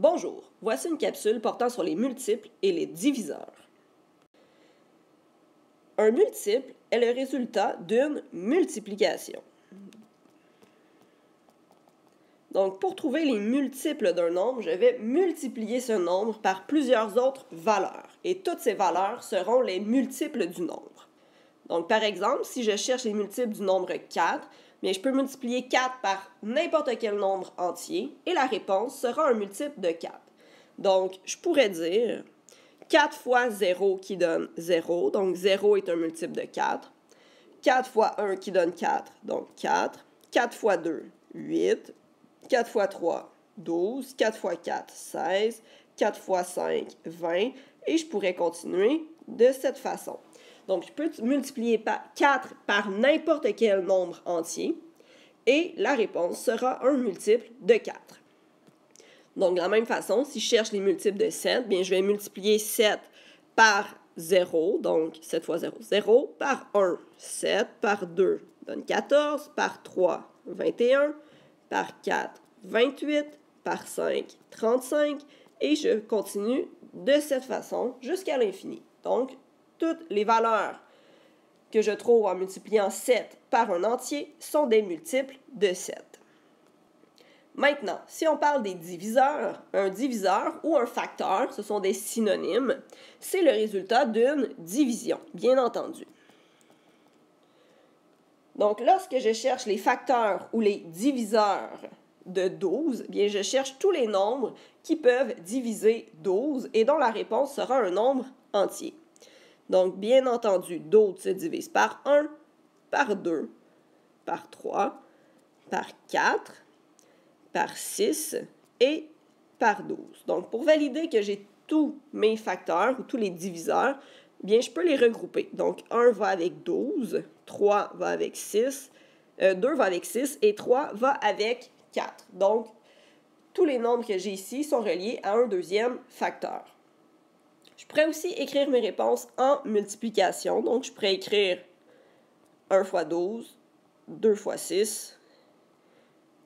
Bonjour, voici une capsule portant sur les multiples et les diviseurs. Un multiple est le résultat d'une multiplication. Donc, pour trouver les multiples d'un nombre, je vais multiplier ce nombre par plusieurs autres valeurs. Et toutes ces valeurs seront les multiples du nombre. Donc, par exemple, si je cherche les multiples du nombre 4, bien, je peux multiplier 4 par n'importe quel nombre entier et la réponse sera un multiple de 4. Donc, je pourrais dire 4 fois 0 qui donne 0, donc 0 est un multiple de 4. 4 fois 1 qui donne 4, donc 4. 4 fois 2, 8. 4 fois 3, 12. 4 fois 4, 16. 4 fois 5, 20. Et je pourrais continuer de cette façon. Donc, je peux multiplier 4 par n'importe quel nombre entier et la réponse sera un multiple de 4. Donc, de la même façon, si je cherche les multiples de 7, bien, je vais multiplier 7 par 0, donc 7 fois 0, 0, par 1, 7, par 2, donne 14, par 3, 21, par 4, 28, par 5, 35, et je continue de cette façon jusqu'à l'infini. Donc, toutes les valeurs que je trouve en multipliant 7 par un entier sont des multiples de 7. Maintenant, si on parle des diviseurs, un diviseur ou un facteur, ce sont des synonymes, c'est le résultat d'une division, bien entendu. Donc, lorsque je cherche les facteurs ou les diviseurs de 12, bien, je cherche tous les nombres qui peuvent diviser 12 et dont la réponse sera un nombre entier. Donc, bien entendu, 12 se divise par 1, par 2, par 3, par 4, par 6 et par 12. Donc, pour valider que j'ai tous mes facteurs ou tous les diviseurs, bien, je peux les regrouper. Donc, 1 va avec 12, 3 va avec 6, 2 va avec 6 et 3 va avec 4. Donc, tous les nombres que j'ai ici sont reliés à un deuxième facteur. Je pourrais aussi écrire mes réponses en multiplication. Donc, je pourrais écrire 1 fois 12, 2 fois 6,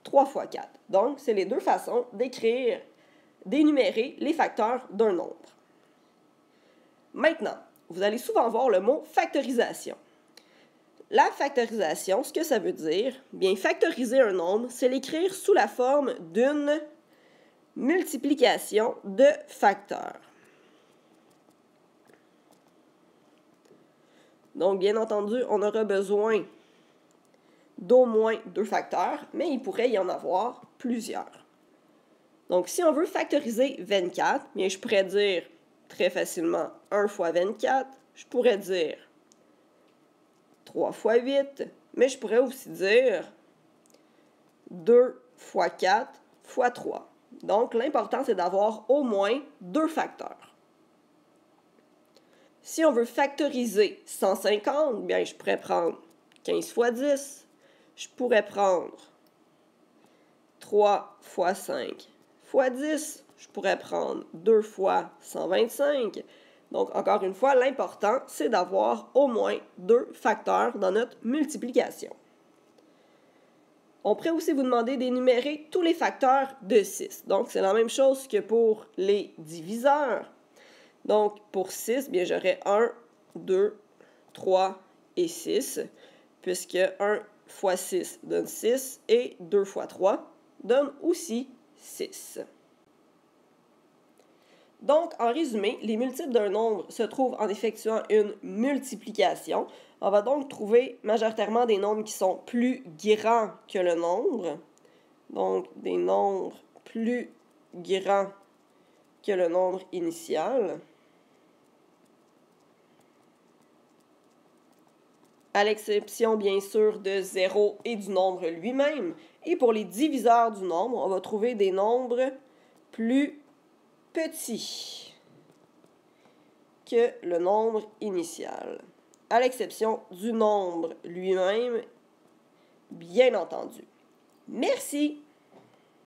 3 fois 4. Donc, c'est les deux façons d'écrire, d'énumérer les facteurs d'un nombre. Maintenant, vous allez souvent voir le mot factorisation. La factorisation, ce que ça veut dire, bien, factoriser un nombre, c'est l'écrire sous la forme d'une multiplication de facteurs. Donc, bien entendu, on aura besoin d'au moins 2 facteurs, mais il pourrait y en avoir plusieurs. Donc, si on veut factoriser 24, bien, je pourrais dire très facilement 1 fois 24. Je pourrais dire 3 fois 8, mais je pourrais aussi dire 2 fois 4 fois 3. Donc, l'important, c'est d'avoir au moins 2 facteurs. Si on veut factoriser 150, bien, je pourrais prendre 15 fois 10. Je pourrais prendre 3 fois 5 fois 10. Je pourrais prendre 2 fois 125. Donc, encore une fois, l'important, c'est d'avoir au moins 2 facteurs dans notre multiplication. On pourrait aussi vous demander d'énumérer tous les facteurs de 6. Donc, c'est la même chose que pour les diviseurs. Donc, pour 6, bien, j'aurai 1, 2, 3 et 6, puisque 1 fois 6 donne 6 et 2 fois 3 donne aussi 6. Donc, en résumé, les multiples d'un nombre se trouvent en effectuant une multiplication. On va donc trouver majoritairement des nombres qui sont plus grands que le nombre. Donc, des nombres plus grands que le nombre initial. À l'exception, bien sûr, de 0 et du nombre lui-même. Et pour les diviseurs du nombre, on va trouver des nombres plus petits que le nombre initial. À l'exception du nombre lui-même, bien entendu. Merci!